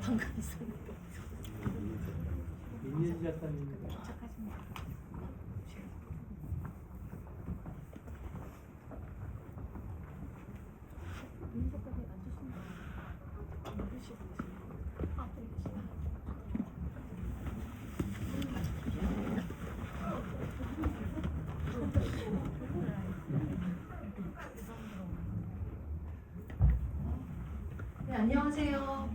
방금 있었는데. 민예지 작가님. 네, 안녕하세요.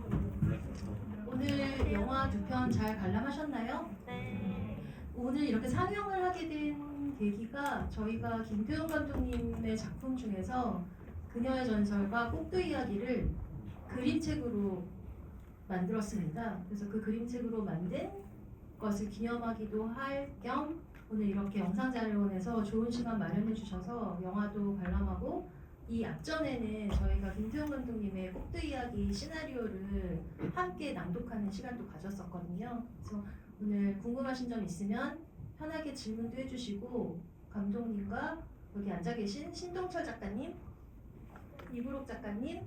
오늘 영화 2편 잘 관람하셨나요? 네. 오늘 이렇게 상영을 하게 된 계기가 저희가 김태용 감독님의 작품 중에서 그녀의 전설과 꼭두 이야기를 그림책으로 만들었습니다. 그래서 그 그림책으로 만든 것을 기념하기도 할 겸 오늘 이렇게 영상자료원에서 좋은 시간 마련해 주셔서 영화도 관람하고 이 앞전에는 저희가 김태용 감독님의 꼭두 이야기 시나리오를 함께 낭독하는 시간도 가졌었거든요. 그래서 오늘 궁금하신 점 있으면 편하게 질문도 해주시고 감독님과 여기 앉아 계신 신동철 작가님, 이브록 작가님,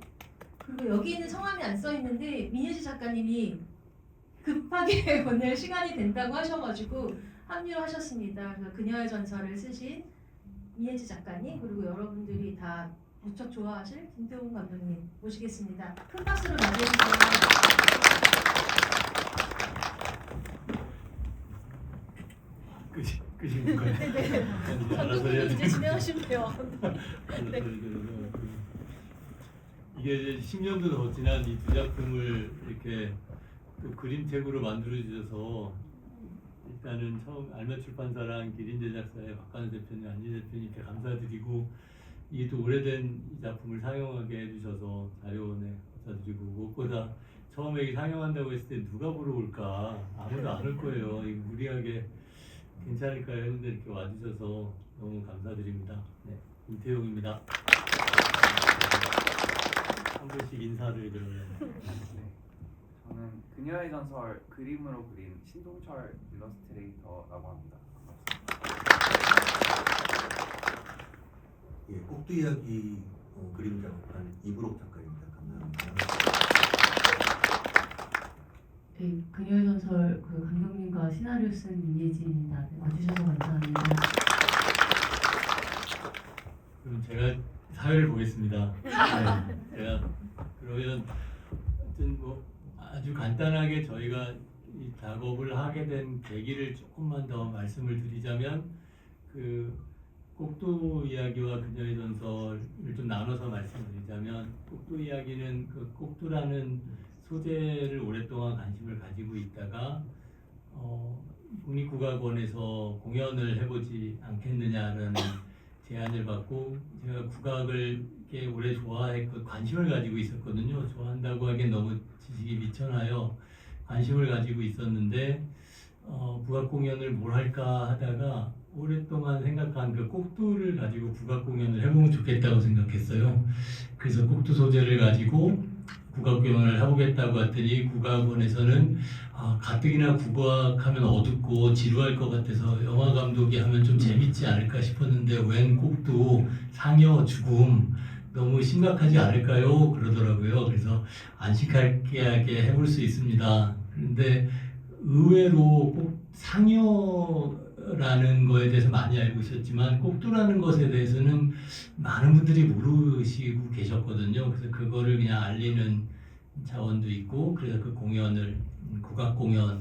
그리고 여기 있는 성함이 안 써 있는데 민예지 작가님이 급하게 오늘 시간이 된다고 하셔가지고 합류하셨습니다. 그래서 그녀의 전설을 쓰신 민예지 작가님 그리고 여러분들이 다 무척 좋아하실 김태용 감독님 모시겠습니다. 큰 박수로 맞이해주세요. 끄신 건가요? 네네. 감독님 이제 진행하시면 돼요. 네. 이게 10년도 더 지난 이 두 작품을 이렇게 또 그림책으로 만들어 주셔서 일단은 처음 알면 출판사랑 기린 제작사의 박관우 대표님, 안지 대표님께 감사드리고 이게 또 오래된 이 작품을 상영하게 해주셔서 자료원에 감사드리고 무엇보다 처음에 이 상영한다고 했을 때 누가 보러 올까 아무도 안 올 거예요. 이거 무리하게 괜찮을까요 했는데 이렇게 와주셔서 너무 감사드립니다. 네, 김태용입니다. 한 분씩 인사를 그러면. 네, 저는 그녀의 전설 그림으로 그린 신동철 일러스트레이터라고 합니다. 예, 꼭두 이야기 그림 작업한 이브록 작가입니다. 감사합니다. 네, 그녀의 전설 그 감독님과 시나리오 쓴 민예지입니다. 네, 와주셔서 감사합니다. 그럼 제가 사회를 보겠습니다. 네, 제가 그러면 하여튼 뭐 아주 간단하게 저희가 이 작업을 하게 된 계기를 조금만 더 말씀을 드리자면 그 꼭두 이야기와 그녀의 전설을 좀 나눠서 말씀드리자면 꼭두 이야기는 그 꼭두라는 소재를 오랫동안 관심을 가지고 있다가 국립국악원에서 공연을 해보지 않겠느냐라는 제안을 받고 제가 국악을 꽤 오래 좋아했고 관심을 가지고 있었거든요. 좋아한다고 하기엔 너무 지식이 미천하여 관심을 가지고 있었는데 국악 공연을 뭘 할까 하다가 오랫동안 생각한 그 꼭두를 가지고 국악 공연을 해보면 좋겠다고 생각했어요. 그래서 꼭두 소재를 가지고 국악 공연을 해보겠다고 했더니 국악원에서는 가뜩이나 국악하면 어둡고 지루할 것 같아서 영화 감독이 하면 좀 재밌지 않을까 싶었는데 웬 꼭두, 상여, 죽음 너무 심각하지 않을까요? 그러더라고요. 그래서 안식하게 해볼 수 있습니다. 그런데 의외로 꼭 상여라는 거에 대해서 많이 알고 있었지만 꼭두라는 것에 대해서는 많은 분들이 모르시고 계셨거든요. 그래서 그거를 그냥 알리는 차원도 있고 그래서 그 공연을 국악 공연을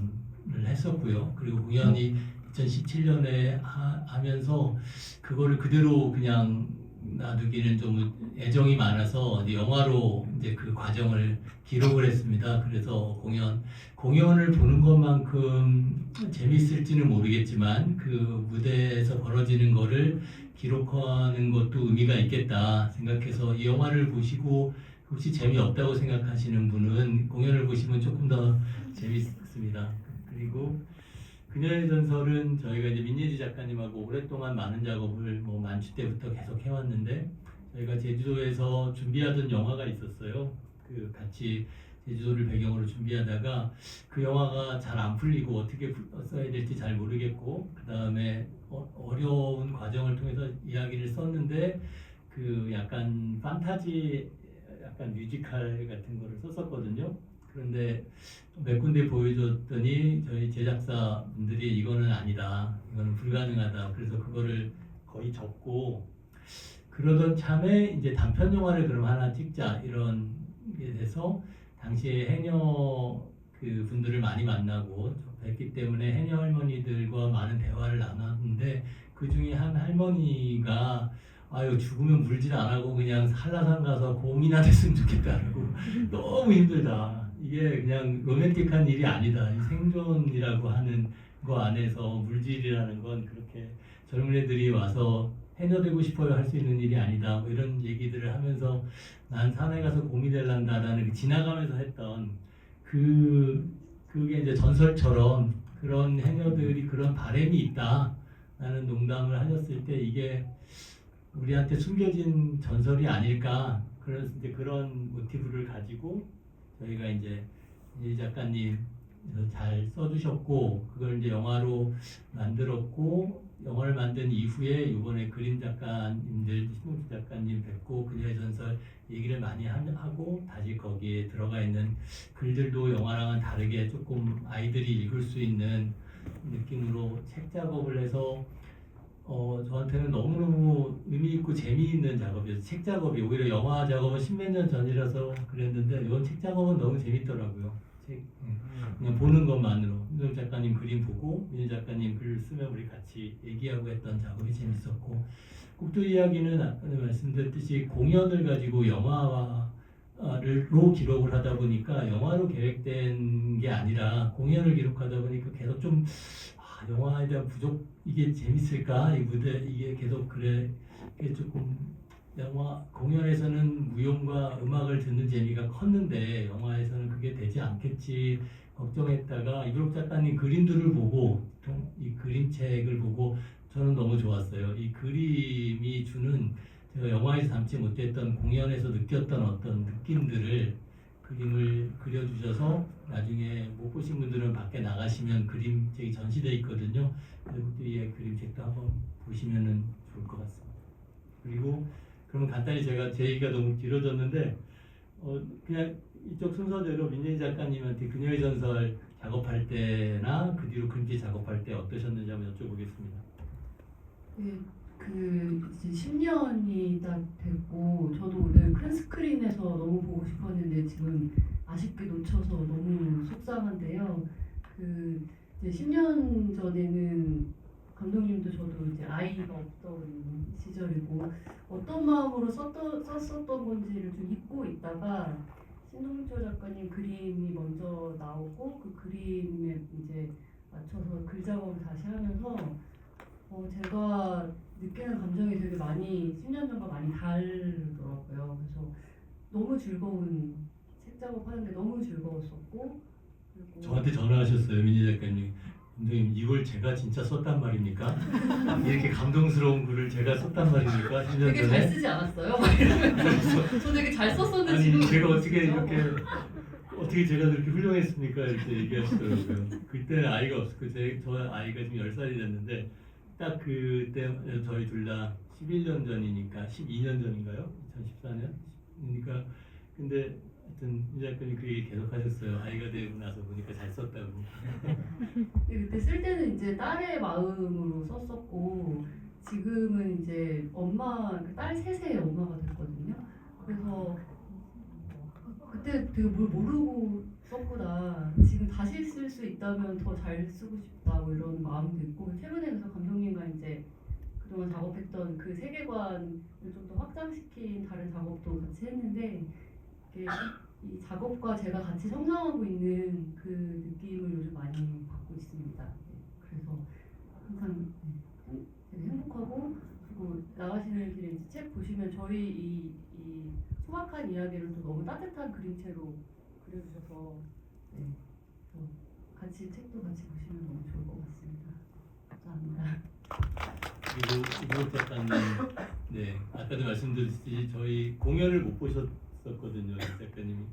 했었고요. 그리고 공연이 2017년에 하면서 그거를 그대로 그냥 놔두기는 좀 애정이 많아서 영화로 이제 그 과정을 기록을 했습니다. 그래서 공연을 보는 것만큼 재밌을지는 모르겠지만 그 무대에서 벌어지는 거를 기록하는 것도 의미가 있겠다 생각해서 이 영화를 보시고 혹시 재미없다고 생각하시는 분은 공연을 보시면 조금 더 재밌습니다. 그리고 그녀의 전설은 저희가 이제 민예지 작가님하고 오랫동안 많은 작업을 뭐 만취 때부터 계속 해왔는데 저희가 제주도에서 준비하던 영화가 있었어요. 그 같이 제주도를 배경으로 준비하다가 그 영화가 잘 안 풀리고 어떻게 써야 될지 잘 모르겠고 그 다음에 어려운 과정을 통해서 이야기를 썼는데 그 약간 판타지 약간 뮤지컬 같은 거를 썼었거든요. 그런데 몇 군데 보여줬더니 저희 제작사 분들이 이거는 아니다, 이거는 불가능하다. 그래서 그거를 거의 접고 그러던 참에 이제 단편 영화를 그럼 하나 찍자 이런 게 돼서 당시에 해녀 그 분들을 많이 만나고 뵀기 때문에 해녀 할머니들과 많은 대화를 나눴는데 그 중에 한 할머니가 아유 죽으면 물질 안 하고 그냥 한라산 가서 곰이나 됐으면 좋겠다라고 너무 힘들다. 이게 그냥 로맨틱한 일이 아니다. 이 생존이라고 하는 거 안에서 물질이라는 건 그렇게 젊은 애들이 와서 해녀 되고 싶어요 할 수 있는 일이 아니다. 뭐 이런 얘기들을 하면서 난 산에 가서 곰이 될란다라는 지나가면서 했던 그게 이제 전설처럼 그런 해녀들이 그런 바람이 있다라는 농담을 하셨을 때 이게 우리한테 숨겨진 전설이 아닐까 그런 모티브를 가지고 저희가 이제 이 작가님 잘 써주셨고 그걸 이제 영화로 만들었고 영화를 만든 이후에 이번에 그림 작가님들 신동주 작가님 뵙고 그녀의 전설 얘기를 많이 하고 다시 거기에 들어가 있는 글들도 영화랑은 다르게 조금 아이들이 읽을 수 있는 느낌으로 책 작업을 해서 저한테는 너무너무 의미 있고 재미있는 작업이었어요. 책 작업이 오히려 영화 작업은 십몇 년 전이라서 그랬는데 이번 책 작업은 너무 재밌더라고요. 그냥 보는 것만으로 윤정 작가님 그림 보고 민희 작가님 글 쓰면 우리 같이 얘기하고 했던 작업이 재밌었고 국도 이야기는 아까 말씀드렸듯이 공연을 가지고 영화로 기록을 하다 보니까 영화로 계획된 게 아니라 공연을 기록하다 보니까 계속 좀 영화에 대한 부족 이게 재밌을까 이 무대 이게 계속 그래 이게 조금 영화 공연에서는 무용과 음악을 듣는 재미가 컸는데 영화에서는 그게 되지 않겠지 걱정했다가 이브록 작가님 그림들을 보고 이 그림책을 보고 저는 너무 좋았어요. 이 그림이 주는 제가 영화에서 담지 못했던 공연에서 느꼈던 어떤 느낌들을 그림을 그려주셔서 나중에 못 보신 분들은 밖에 나가시면 그림책이 전시돼 있거든요. 그들의 그림책도 한번 보시면은 좋을 것 같습니다. 그리고 그러면 간단히 제가 제 얘기가 너무 길어졌는데 그냥 이쪽 순서대로 민예지 작가님한테 그녀의 전설 작업할 때나 그 뒤로 그림책 작업할 때 어떠셨는지 한번 여쭤보겠습니다. 네, 그 이제 10년이 딱 됐고 저도 오늘 큰 스크린에서 너무 보고 싶었는데 지금 아쉽게 놓쳐서 너무 속상한데요. 그 이제 10년 전에는 감독님도 저도 이제 아이가 없던 시절이고 어떤 마음으로 썼었던 건지를 좀 잊고 있다가 신동조 작가님 그림이 먼저 나오고 그 그림에 이제 맞춰서 글 작업을 다시 하면서 제가 느끼는 감정이 되게 많이 10년 전과 많이 다르더라고요. 그래서 너무 즐거운 책 작업하는데 너무 즐거웠었고 그리고 저한테 전화하셨어요, 민희 작가님. 감독님 이걸 제가 진짜 썼단 말입니까? 이렇게 감동스러운 글을 제가 썼단 말입니까? 10년 되게 전에? 잘 쓰지 않았어요? 막 이러면서 저 되게 잘 썼었는데 아니 지금 제가 어떻게 이렇게 어떻게 제가 그렇게 훌륭했습니까? 이렇게 얘기하시더라고요. 그때는 아이가 없었고 저 아이가 지금 10살이 됐는데 딱 그때 저희 둘 다 11년 전이니까 12년 전인가요? 2014년? 그러니까 근데 하여튼 이 작가님 그 얘기 계속 하셨어요. 아이가 되고 나서 보니까 잘 썼다고. 그때 쓸 때는 이제 딸의 마음으로 썼었고 지금은 이제 딸 셋의 엄마가 됐거든요. 그래서 그때 되게 뭘 모르고 썼구나. 지금 다시 쓸 수 있다면 더 잘 쓰고 싶다 뭐 이런 마음도 있고 최근에 그래서 감독님과 이제 그동안 작업했던 그 세계관을 좀 더 확장시킨 다른 작업도 같이 했는데 이게 이 작업과 제가 같이 성장하고 있는 그 느낌을 요즘 많이 받고 있습니다. 그래서 항상 되게 행복하고 그리고 나가시는 길에 이제 책 보시면 저희 이 소박한 이야기를 또 너무 따뜻한 그림체로 그려주셔서 같이 책도 같이 보시면 너무 좋을 것 같습니다. 감사합니다. 그리고 이보록 작가님, 네 아까도 말씀드렸듯이 저희 공연을 못 보셨었거든요, 작가님이.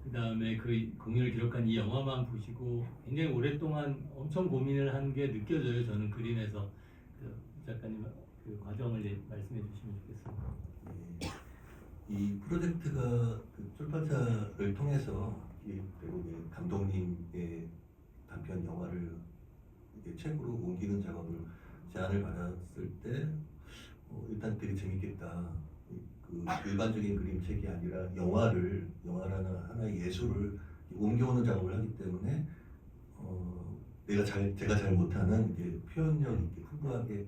그 다음에 그 공연을 기록한 이 영화만 보시고 굉장히 오랫동안 엄청 고민을 한 게 느껴져요. 저는 그림에서. 그래서 작가님 그 과정을 말씀해 주시면 좋겠습니다. 예, 이 프로젝트가 그 출판사를 통해서 기획되고 이제 감독님의 단편 영화를 이제 책으로 옮기는 작업을 제안을 받았을 때 일단 되게 재밌겠다. 그 일반적인 그림책이 아니라 영화라는 하나의 예술을 옮겨오는 작업을 하기 때문에 제가 잘 못하는 이제 표현력 있게 풍부하게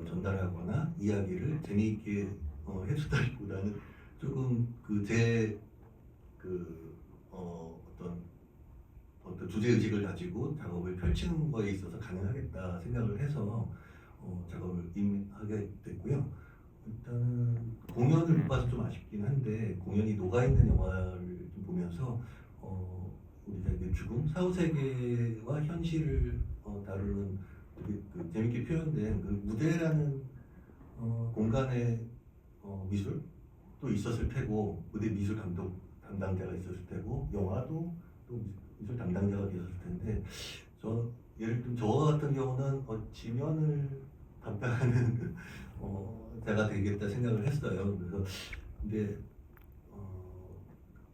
전달하거나 이야기를 재미있게 해주다기보다는 조금 어떤 주제 의식을 가지고 작업을 펼치는 거에 있어서 가능하겠다 생각을 해서 작업을 임하게 됐고요. 일단은 공연을 못 봐서 좀 아쉽긴 한데 공연이 녹아있는 영화를 좀 보면서 우리가 이제 죽음, 사후세계와 현실을 다루는 되게 재밌게 표현된 그 무대라는 공간의 미술도 있었을 테고 무대 미술 감독 담당자가 있었을 테고 영화도 또 미술 담당자가 계셨을 텐데 예를 들면 저 같은 경우는 지면을 담당하는 자가 되겠다 생각을 했어요. 그래서 근데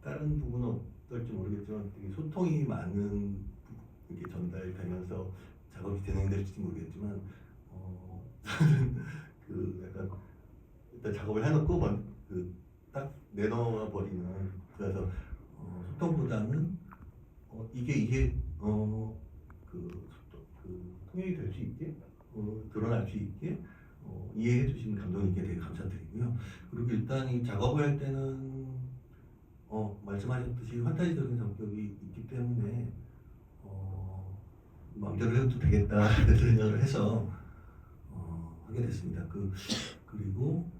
다른 부분은 어떨지 모르겠지만 되게 소통이 많은 이렇게 전달되면서 작업이 진행될지 모르겠지만 저는 그 약간 일단 작업을 해놓고 딱 내놓아 버리는 그래서 소통보다는 이게 통일이 될 수 있게 드러날 수 있게 이해해 주신 감독님께 되게 감사드리고요. 그리고 일단 이 작업을 할 때는 말씀하셨듯이 환타지적인 성격이 있기 때문에 마음대로 해도 되겠다 생각을 해서 하게 됐습니다. 그리고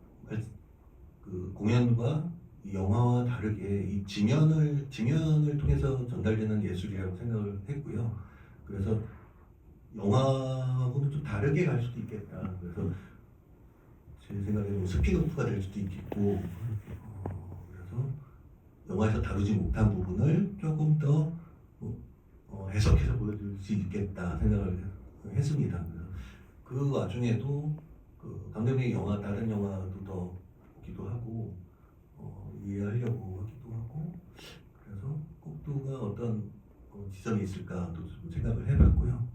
그 공연과 이 영화와 다르게 이 지면을 통해서 전달되는 예술이라고 생각을 했고요. 그래서 영화하고는 좀 다르게 갈 수도 있겠다. 그래서 제 생각에는 스피노프가 될 수도 있겠고, 그래서 영화에서 다루지 못한 부분을 조금 더 해석해서 보여줄 수 있겠다 생각을 했습니다. 그래서 그 와중에도 그 감독님의 다른 영화도 더 보기도 하고 이해하려고 하기도 하고 그래서 꼭두가 어떤 지점이 있을까도 좀 생각을 해봤고요.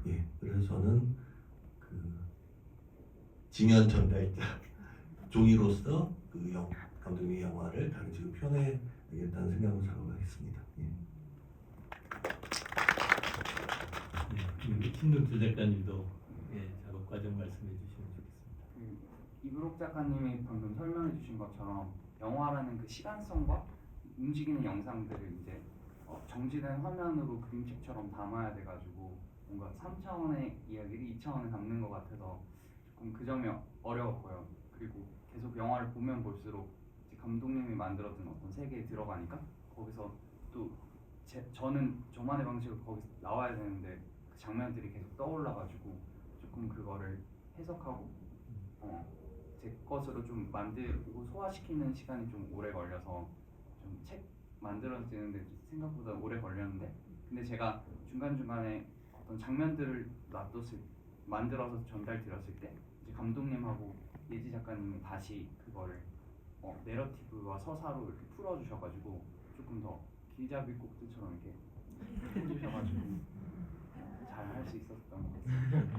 예, 그래서 저는 그 지면 전달자 종이로서 그 감독님의 영화를 다른 식으로 표현해야겠다는 생각으로 작업을 했습니다. 예. 신동주 작가님도 작업 과정 말씀해 주시면 좋겠습니다. 이브록 작가님이 방금 설명해 주신 것처럼 영화라는 그 시간성과 움직이는 영상들을 이제 정지된 화면으로 그림책처럼 담아야 돼가지고 뭔가 3차원의 이야기를 2차원에 담는 것 같아서 조금 그 점이 어려웠고요. 그리고 계속 영화를 보면 볼수록 이제 감독님이 만들었던 어떤 세계에 들어가니까 거기서 또 저는 저만의 방식으로 거기서 나와야 되는데 그 장면들이 계속 떠올라가지고 조금 그거를 해석하고 제 것으로 좀 만들고 소화시키는 시간이 좀 오래 걸려서 좀 책 만들어지는데 생각보다 오래 걸렸는데 근데 제가 중간중간에 어떤 장면들을 만들어서 전달드렸을 때 이제 감독님하고 예지 작가님이 다시 그거를 내러티브와 서사로 이렇게 풀어주셔가지고 조금 더 길잡이 꼭지처럼 이렇게 해주셔가지고 잘 할 수 있었던 것 같습니다.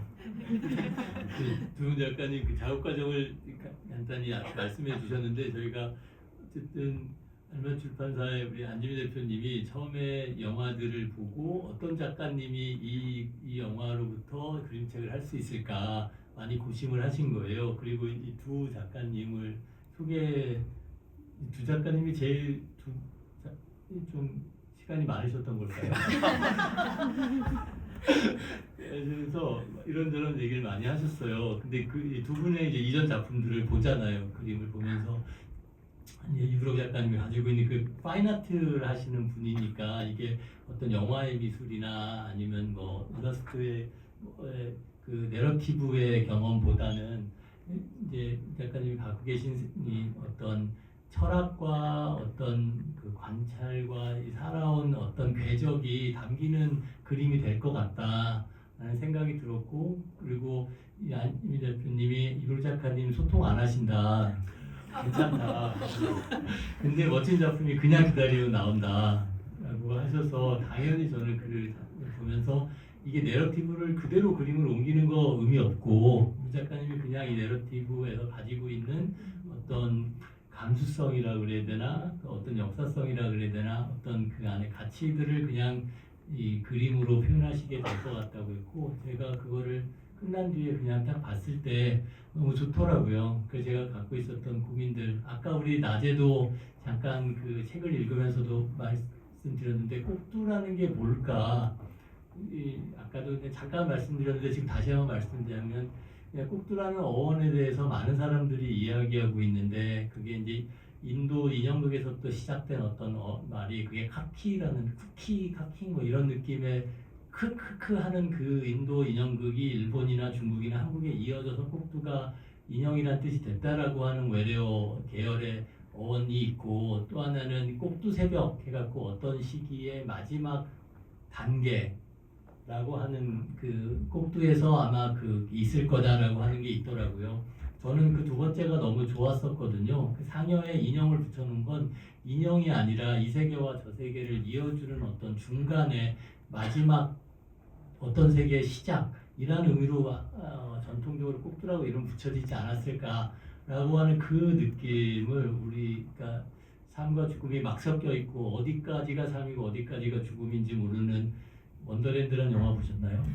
두분 작가님 그 작업 과정을 간단히 말씀해 주셨는데 저희가 어쨌든 알만 출판사의 우리 안지미 대표님이 처음에 영화들을 보고 어떤 작가님이 이 영화로부터 그림책을 할 수 있을까 많이 고심을 하신 거예요. 그리고 이 두 작가님을 두 작가님이 제일 좀 시간이 많으셨던 걸까요? 그래서 이런저런 얘기를 많이 하셨어요. 근데 그 두 분의 이제 이전 작품들을 보잖아요. 그림을 보면서 유브록 작가님이 가지고 있는 그 파인아트를 하시는 분이니까 이게 어떤 영화의 미술이나 아니면 뭐 일러스트의 그 내러티브의 경험보다는 이제 작가님이 갖고 계신 이 어떤 철학과 어떤 그 관찰과 이 살아온 어떤 궤적이 담기는 그림이 될 것 같다라는 생각이 들었고, 그리고 이 안지민 대표님이 이불 작가님 소통 안 하신다. 괜찮다. 근데 멋진 작품이 그냥 기다리고 나온다라고 하셔서 당연히 저는 글을 보면서 이게 내러티브를 그대로 그림으로 옮기는 거 의미 없고 이 작가님이 그냥 이 내러티브에서 가지고 있는 어떤 감수성이라 그래야 되나 어떤 역사성이라 그래야 되나 어떤 그 안에 가치들을 그냥 이 그림으로 표현하시게 될 것 같다고 했고 제가 그거를 끝난 뒤에 그냥 딱 봤을 때 너무 좋더라고요. 그래서 제가 갖고 있었던 고민들 아까 우리 낮에도 잠깐 그 책을 읽으면서도 말씀드렸는데 꼭두라는 게 뭘까 아까도 잠깐 말씀드렸는데 지금 다시 한번 말씀드리면 꼭두라는 어원에 대해서 많은 사람들이 이야기하고 있는데 그게 이제 인도 인형극에서부터 시작된 어떤 말이 그게 카키라는 쿠키 카키 뭐 이런 느낌의 크크크 하는 그 인도 인형극이 일본이나 중국이나 한국에 이어져서 꼭두가 인형이란 뜻이 됐다라고 하는 외래어 계열의 어원이 있고 또 하나는 꼭두 새벽 해갖고 어떤 시기의 마지막 단계라고 하는 그 꼭두에서 아마 그 있을 거다라고 하는 게 있더라고요. 저는 그 두 번째가 너무 좋았었거든요. 그 상여에 인형을 붙여놓은 건 인형이 아니라 이 세계와 저 세계를 이어주는 어떤 중간에 마지막 어떤 세계의 시작이라는 의미로 전통적으로 꼭두라고 이름 붙여지지 않았을까라고 하는 그 느낌을 우리가 삶과 죽음이 막 섞여 있고 어디까지가 삶이고 어디까지가 죽음인지 모르는 원더랜드라는 영화 보셨나요?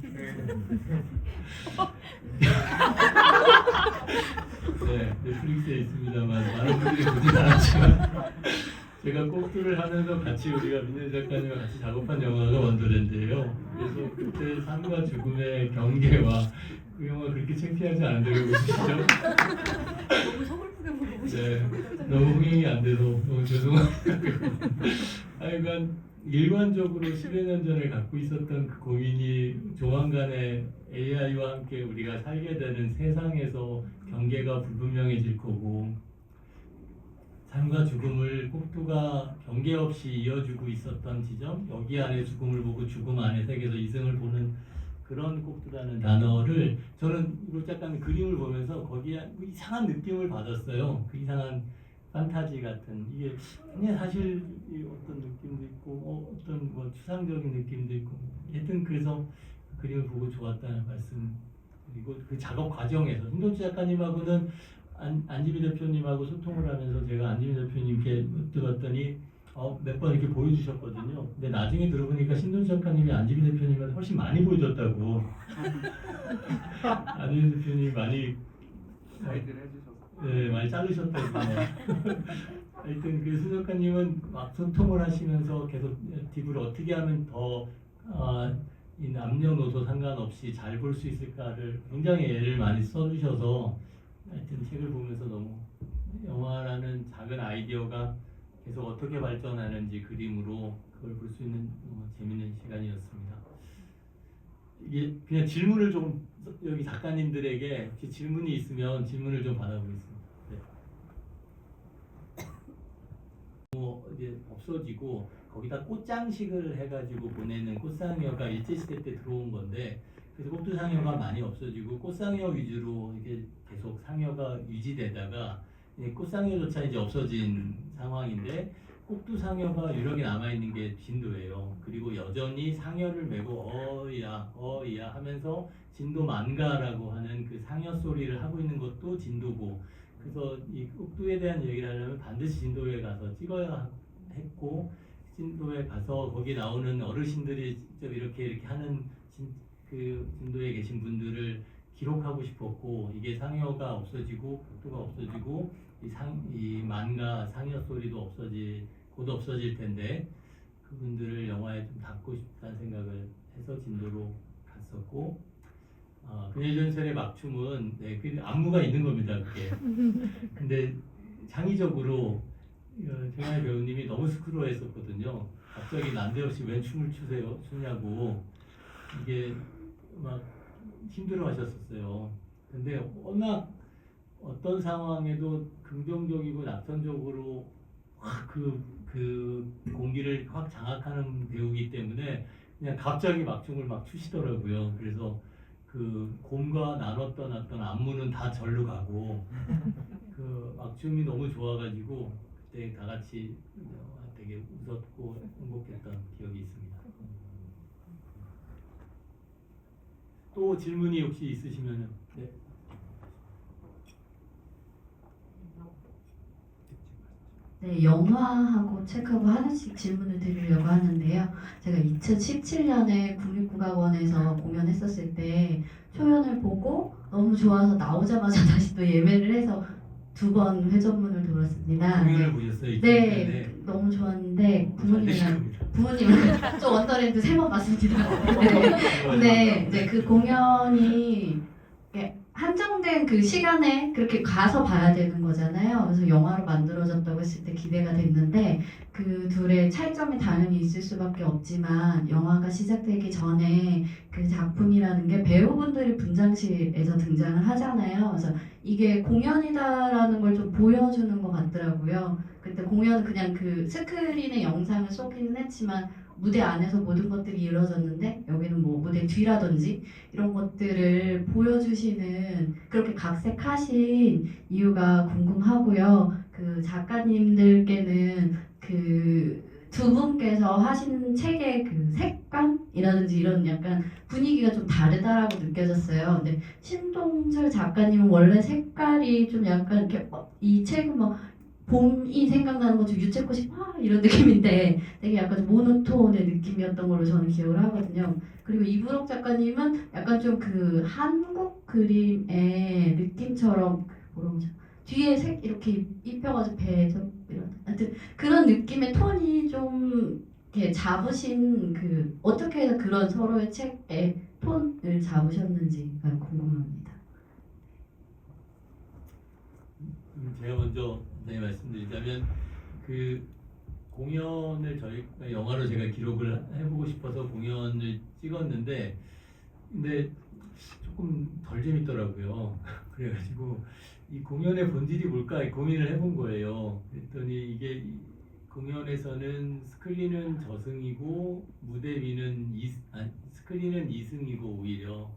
네, 넷플릭스에 있습니다만 많은 분들이 보진 않았지만 제가 꼭두를 하면서 같이 우리가 민현 작가님과 같이 작업한 영화가 원더랜드예요. 그래서 그때 삶과 죽음의 경계와 그 영화 그렇게 창피하지 않은데 왜 웃으시죠? 너무 서글프게 보고 네, 너무 흥행이 안 돼서 너무 죄송합니다. 하여간 일관적으로 10여 년 전에 갖고 있었던 그 고민이 조만간에 AI와 함께 우리가 살게 되는 세상에서 경계가 불분명해질 거고 삶과 죽음을 꼭두가 경계 없이 이어주고 있었던 지점 여기 안에 죽음을 보고 죽음 안에 세계에서 이승을 보는 그런 꼭두라는 단어를 저는 이불 작가님 그림을 보면서 거기에 이상한 느낌을 받았어요. 그 이상한 판타지 같은 이게 그냥 사실 어떤 느낌도 있고 어떤 뭐 추상적인 느낌도 있고 하여튼 그래서 그 그림을 보고 좋았다는 말씀 그리고 그 작업 과정에서 신동주 작가님하고는 안지민 대표님하고 소통을 하면서 제가 안지민 대표님께 들었더니 몇 번 이렇게 보여주셨거든요. 근데 나중에 들어보니까 신동주 작가님이 안지민 대표님한테 훨씬 많이 보여줬다고. 안지민 대표님이 많이 가이드를 해주셔서 네, 많이 자르셨다고. 하여튼 그 수 작가님은 막 소통을 하시면서 계속 딥을 어떻게 하면 더 이 남녀노소 상관없이 잘 볼 수 있을까를 굉장히 애를 많이 써주셔서 하여튼 책을 보면서 너무 영화라는 작은 아이디어가 계속 어떻게 발전하는지 그림으로 그걸 볼 수 있는 재밌는 시간이었습니다. 이게 그냥 질문을 좀 여기 작가님들에게 혹시 질문이 있으면 질문을 좀 받아보겠습니다. 네. 이제 없어지고 거기다 꽃장식을 해가지고 보내는 꽃상여가 일제시대 때 들어온 건데 그래서 꼭두상여가 많이 없어지고 꽃상여 위주로 이게 계속 상여가 유지되다가 꽃상여조차 이제 없어진 상황인데 꼭두상여가 유력에 남아있는 게 진도예요. 그리고 여전히 상여를 메고 어이야 하면서 진도 만가라고 하는 그 상여 소리를 하고 있는 것도 진도고 그래서 이 꼭두에 대한 얘기를 하려면 반드시 진도에 가서 찍어야 했고 진도에 가서 거기 나오는 어르신들이 직접 이렇게 하는 그 진도에 계신 분들을 기록하고 싶었고 이게 상여가 없어지고 꼭두가 없어지고 이 만가 상여 소리도 곧 없어질 텐데 그분들을 영화에 좀 담고 싶다는 생각을 해서 진도로 갔었고 그녀전설의 막춤은 그 안무가 있는 겁니다 그게. 근데 창의적으로 최강희 배우님이 너무 스크로했었거든요. 갑자기 난데없이 웬 춤을 추냐고 이게 막 힘들어하셨었어요. 근데 워낙 어떤 상황에도 긍정적이고 낙천적으로 확 그 공기를 확 장악하는 배우이기 때문에 그냥 갑자기 막춤을 막 추시더라고요. 그래서 그 곰과 나눴던 어떤 안무는 다 절로 가고 그 막춤이 너무 좋아가지고 그때 다 같이 되게 웃었고 행복했던 기억이 있습니다. 또 질문이 혹시 있으시면은 네. 네, 영화하고 책하고 하나씩 질문을 드리려고 하는데요. 제가 2017년에 국립국악원에서 공연했었을 때 초연을 보고 너무 좋아서 나오자마자 다시 또 예매를 해서 2번 회전문을 돌았습니다. 공연을 보셨어요? 네, 너무 좋았는데 부모님은 저 원더랜드 3번 봤습니다. 네, 이제 그 공연이 한정된 그 시간에 그렇게 가서 봐야 되는 거잖아요. 그래서 영화로 만들어졌다고 했을 때 기대가 됐는데 그 둘의 차이점이 당연히 있을 수밖에 없지만 영화가 시작되기 전에 그 작품이라는 게 배우분들이 분장실에서 등장을 하잖아요. 그래서 이게 공연이다라는 걸 좀 보여주는 것 같더라고요. 그때 공연은 그냥 그 스크린의 영상을 쏘기는 했지만 무대 안에서 모든 것들이 이루어졌는데 여기는 뭐 무대 뒤라든지 이런 것들을 보여주시는 그렇게 각색하신 이유가 궁금하고요. 그 작가님들께는 그 두 분께서 하신 책의 그 색감이라든지 이런 약간 분위기가 좀 다르다라고 느껴졌어요. 근데 신동철 작가님은 원래 색깔이 좀 약간 이렇게 이 책은 막 봄이 생각나는 것좀 유채꽃이 막 이런 느낌인데 되게 약간 좀 모노톤의 느낌이었던 걸로 저는 기억을 하거든요. 그리고 이브록 작가님은 약간 좀 그 한국 그림의 느낌처럼 뭐라고 하죠? 뒤에 색 이렇게 입혀가지고 배에서 이런 하여튼 그런 느낌의 톤이 좀 이렇게 잡으신 그 어떻게 해서 그런 서로의 책의 톤을 잡으셨는지가 궁금합니다. 제가 먼저 말씀드리자면 그 공연을 저희가 영화로 제가 기록을 해보고 싶어서 공연을 찍었는데 근데 조금 덜 재밌더라고요. 그래가지고 이 공연의 본질이 뭘까 고민을 해본 거예요. 그랬더니 이게 공연에서는 스크린은 저승이고 무대 위는 스크린은 이승이고 오히려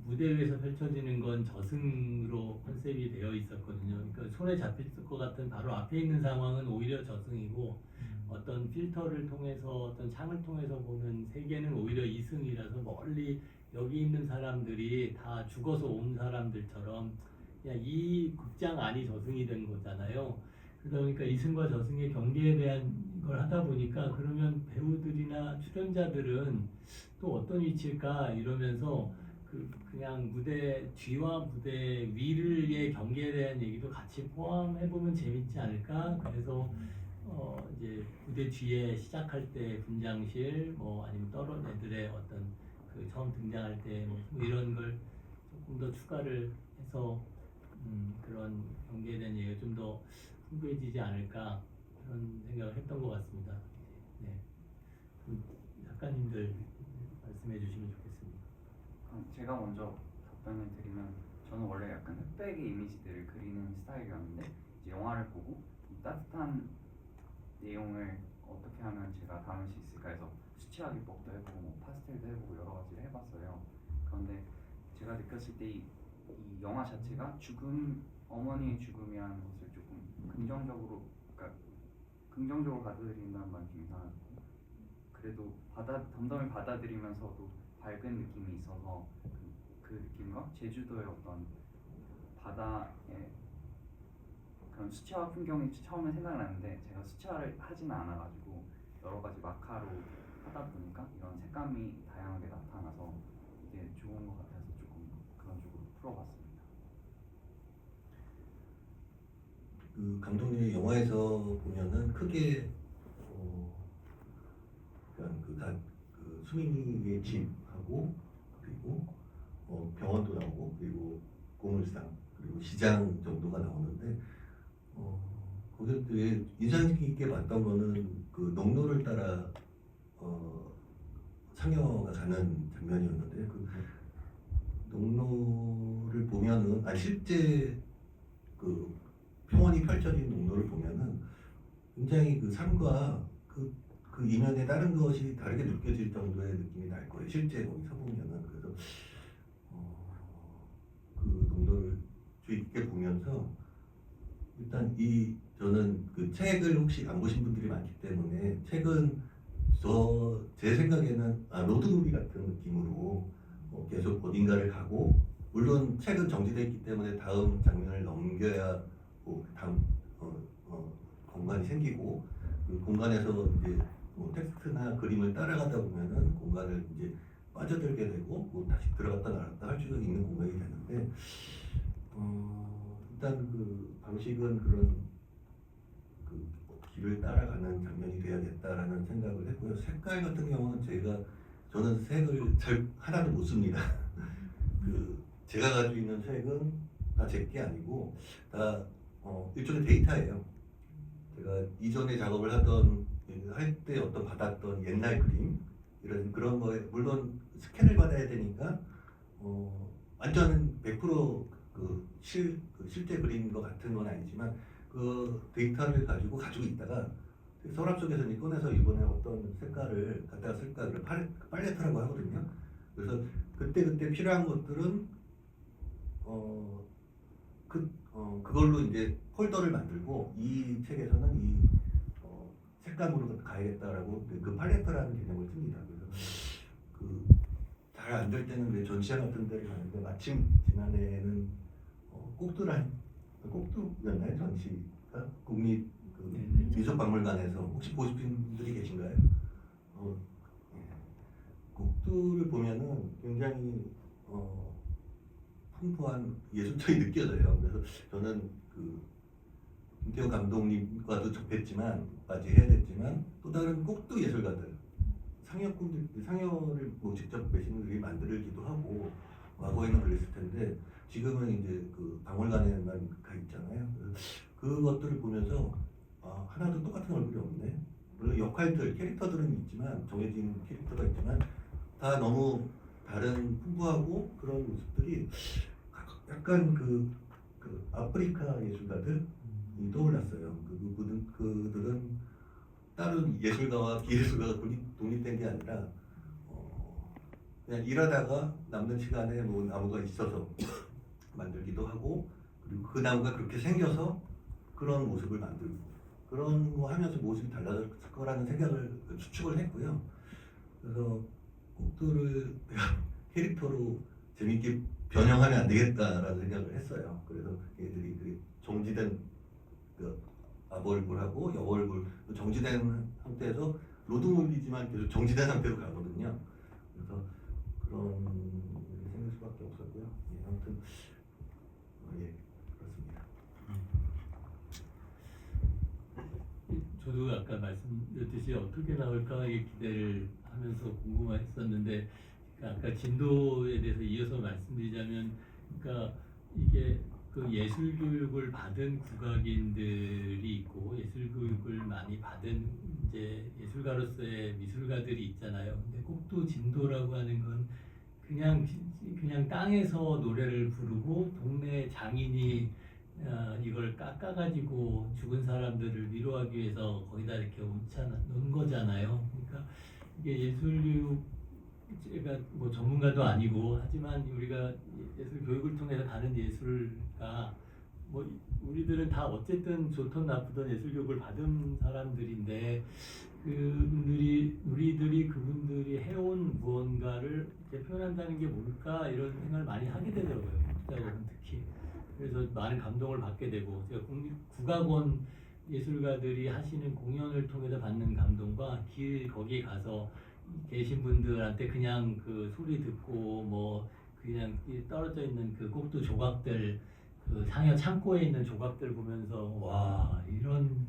무대 위에서 펼쳐지는 건 저승으로 컨셉이 되어 있었거든요. 그러니까 손에 잡힐 것 같은 바로 앞에 있는 상황은 오히려 저승이고 어떤 필터를 통해서 어떤 창을 통해서 보는 세계는 오히려 이승이라서 멀리 여기 있는 사람들이 다 죽어서 온 사람들처럼 그냥 이 극장 안이 저승이 된 거잖아요. 그러다 보니까 이승과 저승의 경계에 대한 걸 하다 보니까 그러면 배우들이나 출연자들은 또 어떤 위치일까 이러면서 그냥 무대 뒤와 무대 위의 경계에 대한 얘기도 같이 포함해보면 재밌지 않을까. 그래서 이제 무대 뒤에 시작할 때 분장실 뭐 아니면 떨어진 애들의 어떤 그 처음 등장할 때 뭐 이런 걸 조금 더 추가를 해서 그런 경계에 대한 얘기가 좀 더 풍부해지지 않을까 그런 생각을 했던 것 같습니다. 네, 작가님들 말씀해 주시면 좋겠습니다. 제가 먼저 답변을 드리면 저는 원래 약간 흑백의 이미지들을 그리는 스타일이었는데 이제 영화를 보고 이 따뜻한 내용을 어떻게 하면 제가 담을 수 있을까 해서 수채화 기법도 해보고 뭐 파스텔도 해보고 여러 가지를 해봤어요. 그런데 제가 느꼈을 때 이 영화 자체가 어머니의 죽음이라는 것을 조금 긍정적으로 받아들인다는 말이 좀 이상하고 그래도 덤덤히 받아들이면서도 밝은 느낌이 있어서 그 느낌과 제주도의 어떤 바다의 그런 수채화 풍경이 처음에 생각나는데 제가 수채화를 하지는 않아가지고 여러 가지 마카로 하다 보니까 이런 색감이 다양하게 나타나서 이게 좋은 것 같아서 조금 그런 쪽으로 풀어봤습니다. 그 감독님의 영화에서 보면은 크게 그러니까 그 수민이의 집하고 그리고 병원도 나오고 그리고 고물상 그리고 시장 정도가 나오는데 거기서 되게 인상 깊게 봤던 거는 그 농로를 따라 상여가 가는 장면이었는데 그 농로를 보면은 실제 그 평원이 펼쳐진 농로를 보면은 굉장히 그 산과 그 이면에 다른 것이 다르게 느껴질 정도의 느낌이 날 거예요. 실제 거기 서보면은. 그래서 그 농로를 주의 깊게 보면서 일단 저는 그 책을 혹시 안 보신 분들이 많기 때문에 책은 제 생각에는 로드무비 같은 느낌으로 계속 어딘가를 가고, 물론 책은 정지되어 있기 때문에 다음 장면을 넘겨야 다음 공간이 생기고, 그 공간에서 이제 텍스트나 그림을 따라가다 보면은 공간을 이제 빠져들게 되고 다시 들어갔다 나갔다 할 수 있는 공간이 되는데, 일단 그 방식은 그런 그 길을 따라가는 장면이 돼야겠다라는 생각을 했고요. 색깔 같은 경우는 저는 색을 잘 하나도 못 씁니다. 제가 가지고 있는 색은 다 제 게 아니고 다 일종의 데이터예요. 제가 이전에 작업을 할 때 받았던 옛날 그림 그런 거에, 물론 스캔을 받아야 되니까 완전 100% 실제 그림인 것 같은 건 아니지만 그 데이터를 가지고 있다가 서랍 속에서 이제 꺼내서 이번에 어떤 색깔을 갖다가 쓸까, 그 팔레트라고 하거든요. 그래서 그때 필요한 것들은 그걸로 이제 폴더를 만들고, 이 책에서는 이 색감으로 가야겠다라고 그 팔레트라는 개념을 씁니다. 그래서 잘 안 될 때는 왜 전시회 같은 데를 가는데, 마침 지난해에는 꼭두였나요? 전시가 국립 미술박물관에서, 혹시 보신 분들이 계신가요? 꼭두를 보면은 굉장히 풍부한 예술적이 느껴져요. 그래서 저는 김태호 감독님과도 접했지만 해야 됐지만, 또 다른 꼭두 예술가들, 상여를 직접 배신들이 만들기도 하고 과거에는 그랬을 텐데, 지금은 이제 그 박물관에만 가 있잖아요. 그것들을 보면서 하나도 똑같은 얼굴이 없네. 물론 캐릭터들은 있지만, 정해진 캐릭터가 있지만 다 너무 다른 풍부하고 그런 모습들이 약간 그 아프리카 예술가들이 떠올랐어요. 그들은 다른 예술가와 비예술가가 독립된 게 아니라 그냥 일하다가 남는 시간에 나무가 있어서 만들기도 하고, 그리고 그 나무가 그렇게 생겨서 그런 모습을 만들고, 그런 거 하면서 모습이 달라질 거라는 생각을 추측을 했고요. 그래서 꼭두를 캐릭터로 재밌게 변형하면 안 되겠다라는 생각을 했어요. 그래서 얘들이 정지된 앞얼굴하고 옆얼굴, 정지된 상태에서 로드무비지만 계속 정지된 상태로 가거든요. 그래서 그런 일이 생길 수밖에 없었고요. 아무튼 그렇습니다. 저도 아까 말씀드렸듯이 어떻게 나올까 기대를 하면서 궁금했었는데, 아까 진도에 대해서 이어서 말씀드리자면, 그러니까 이게 그 예술 교육을 받은 국악인들이 있고, 예술 교육을 많이 받은 이제 예술가로서의 미술가들이 있잖아요. 근데 꼭두 진도라고 하는 건 그냥 땅에서 노래를 부르고 동네 장인이 이걸 깎아가지고 죽은 사람들을 위로하기 위해서 거기다 이렇게 놓은 거잖아요. 그러니까 이게 예술교육, 제가 전문가도 아니고 하지만 우리가 예술 교육을 통해서 가는 예술가, 우리들은 다 어쨌든 좋든 나쁘든 예술 교육을 받은 사람들인데, 우리들이 그분들이 해온 무언가를 이렇게 표현한다는 게 뭘까, 이런 생각을 많이 하게 되더라고요. 국악은 특히. 그래서 많은 감동을 받게 되고, 제가 국악원 예술가들이 하시는 공연을 통해서 받는 감동과 거기 가서 계신 분들한테 그냥 그 소리 듣고 그냥 떨어져 있는 그 꼭두 조각들, 그 상여 창고에 있는 조각들 보면서 와, 이런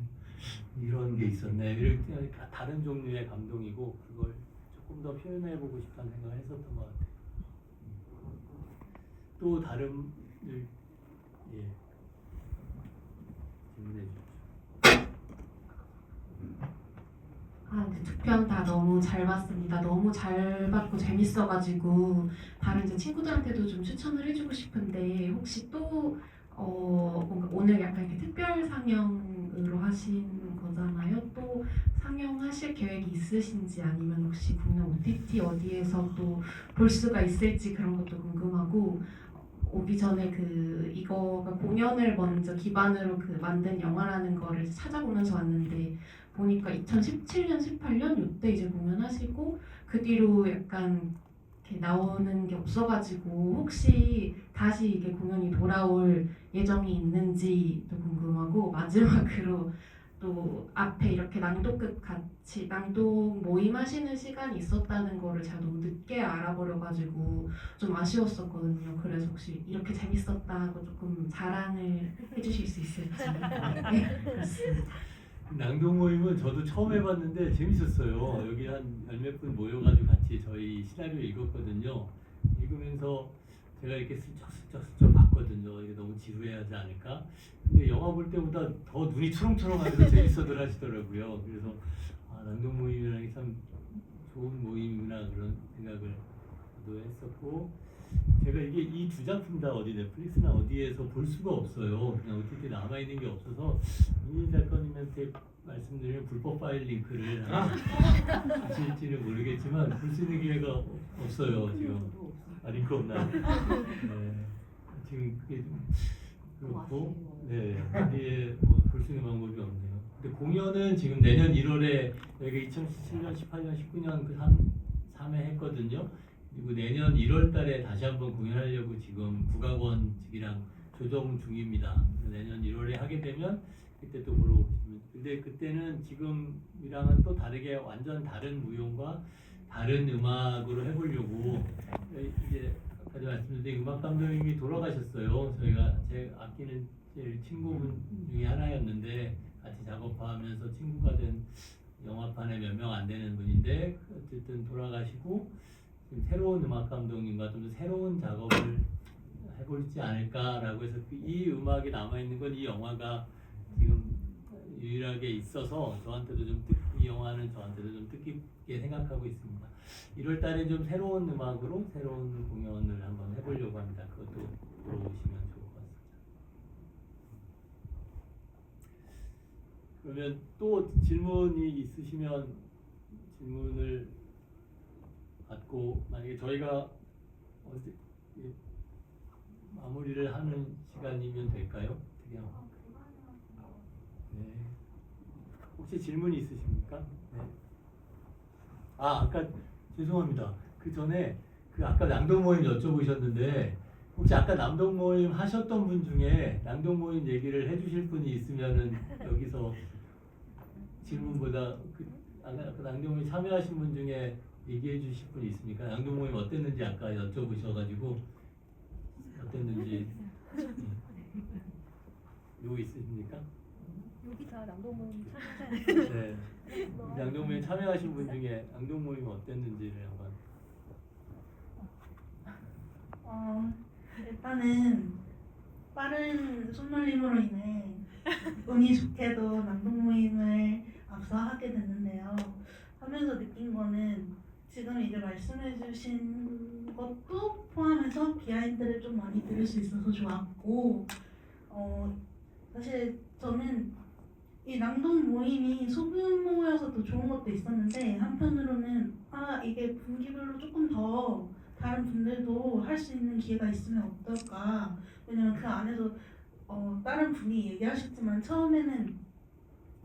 게 있었네, 이렇게 다른 종류의 감동이고, 그걸 조금 더 표현해보고 싶다는 생각을 했었던 것 같아요. 또 다른 질문해 주십시오. 근데 두 편 다 너무 잘 봤습니다. 너무 잘 봤고 재밌어가지고 다른 이제 친구들한테도 좀 추천을 해주고 싶은데 혹시 또 뭔가 오늘 약간 이렇게 특별 상영으로 하신 거잖아요. 또 상영하실 계획이 있으신지 아니면 혹시 국내 OTT 어디에서 또 볼 수가 있을지 그런 것도 궁금하고 오기 전에 이거가 공연을 먼저 기반으로 만든 영화라는 거를 찾아보면서 왔는데 보니까 2017년, 18년 이때 이제 공연하시고 그 뒤로 약간 이렇게 나오는 게 없어가지고 혹시 다시 이게 공연이 돌아올 예정이 있는지도 궁금하고 마지막으로 또 앞에 이렇게 낭독극 같이 낭독 모임 하시는 시간이 있었다는 거를 제가 너무 늦게 알아버려가지고 좀 아쉬웠었거든요. 그래서 혹시 이렇게 재밌었다고 조금 자랑을 해주실 수 있을지. 네, 그렇습니다. 낭독 모임은 저도 처음 해봤는데 재밌었어요. 여기 한 열 몇 분 모여가지고 같이 저희 시나리오 읽었거든요. 읽으면서 제가 이렇게 슬쩍 봤거든요. 이게 너무 지루해하지 않을까? 근데 영화 볼 때보다 더 눈이 초롱초롱하면서 재밌어들 하시더라고요. 그래서 낭독 모임이라는 게 참 좋은 모임이구나 그런 생각을 저도 했었고 제가 이게 이 두 작품 다 어디 넷플릭스나 어디에서 볼 수가 없어요. 그냥 OTT 남아 있는 게 없어서 이민 작가님한테 말씀드리면 불법 파일 링크를 주실지는 모르겠지만 볼 수 있는 기회가 없어요 지금. 링크 없나요? 네. 지금 그게 좀 그렇고 네 어디에 볼 수 있는 방법이 없네요. 근데 공연은 지금 내년 1월에 여기 2017년, 18년, 19년 그 3회 했거든요. 그리고 내년 1월 달에 다시 한번 공연하려고 지금 국악원 측이랑 조정 중입니다. 내년 1월에 하게 되면 그때 또 보러 오시면. 근데 그때는 지금이랑은 또 다르게 완전 다른 무용과 다른 음악으로 해보려고 이제 아까도 말씀드린 음악 감독님이 돌아가셨어요. 저희가 제 아끼는 제일 친구분 중에 하나였는데 같이 작업하면서 친구가 된 영화판에 몇 명 안 되는 분인데 어쨌든 돌아가시고 지금 새로운 음악 감독님과 좀 더 새로운 작업을 해볼지 않을까라고 해서 이 음악이 남아 있는 건 이 영화가 지금 유일하게 있어서 저한테도 이 영화는 저한테도 좀 뜻깊게 생각하고 있습니다. 1월 달에 좀 새로운 음악으로 새로운 공연을 한번 해보려고 합니다. 그것도 보러 오시면 좋을 것 같습니다. 그러면 또 질문이 있으시면 질문을 받고 만약에 저희가 마무리를 하는 시간이면 될까요? 어떻게 하면? 네. 혹시 질문이 있으십니까? 네. 아까 죄송합니다. 그 전에 아까 낭독 모임 여쭤보셨는데 혹시 아까 낭독 모임 하셨던 분 중에 낭독 모임 얘기를 해주실 분이 있으면은 여기서 질문보다 아까 낭독 모임 참여하신 분 중에 얘기해 주실 분이 있습니까? 낭독 모임 어땠는지 아까 여쭤보셔가지고 어땠는지 요거 있으십니까? 여기 다 낭독 모임 참여자. 네. 낭독 모임 참여하신 분 중에 낭독 모임 어땠는지를 한번. 일단은 빠른 손놀림으로 인해 운이 좋게도 낭독 모임을 앞서 하게 됐는데요. 하면서 느낀 거는 지금 이제 말씀해주신 것도 포함해서 비하인드를 좀 많이 들을 수 있어서 좋았고, 사실 저는 이 낭독 모임이 소규모여서 더 좋은 것도 있었는데 한편으로는 이게 분기별로 조금 더 다른 분들도 할 수 있는 기회가 있으면 어떨까. 왜냐면 그 안에서 다른 분이 얘기하셨지만 처음에는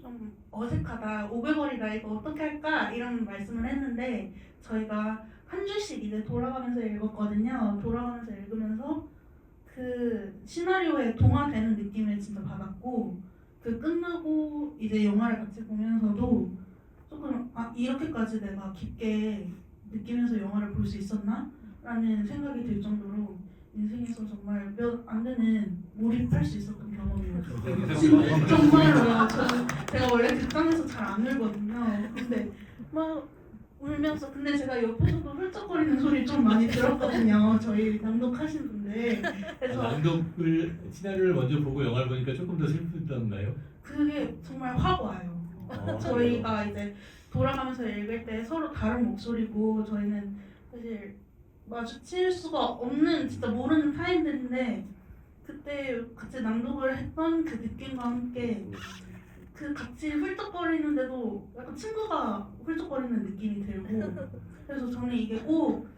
좀 어색하다, 오글거리다, 이거 어떻게 할까 이런 말씀을 했는데 저희가 한 줄씩 이제 돌아가면서 읽었거든요. 돌아가면서 읽으면서 그 시나리오에 동화되는 느낌을 진짜 받았고, 그 끝나고 이제 영화를 같이 보면서도 조금 이렇게까지 내가 깊게 느끼면서 영화를 볼 수 있었나? 라는 생각이 들 정도로 인생에서 정말 몇 안 되는 몰입할 수 있었던 경험이었어요. 정말로요. 제가 원래 극장에서 잘 안 울거든요. 근데 막 울면서, 근데 제가 옆에서도 훌쩍거리는 소리 좀 많이 들었거든요. 저희 낭독하신 분들. 그래서 낭독을 시나리오를 먼저 보고 영화를 보니까 조금 더 슬프던가요? 그게 정말 확 와요. 저희가 이제 돌아가면서 읽을 때 서로 다른 목소리고 저희는 사실 마주칠 수가 없는 진짜 모르는 타인들인데 그때 같이 낭독을 했던 그 느낌과 함께 그 같이 훌쩍거리는데도 약간 친구가 훌쩍거리는 느낌이 들고 그래서 저는 이게 꼭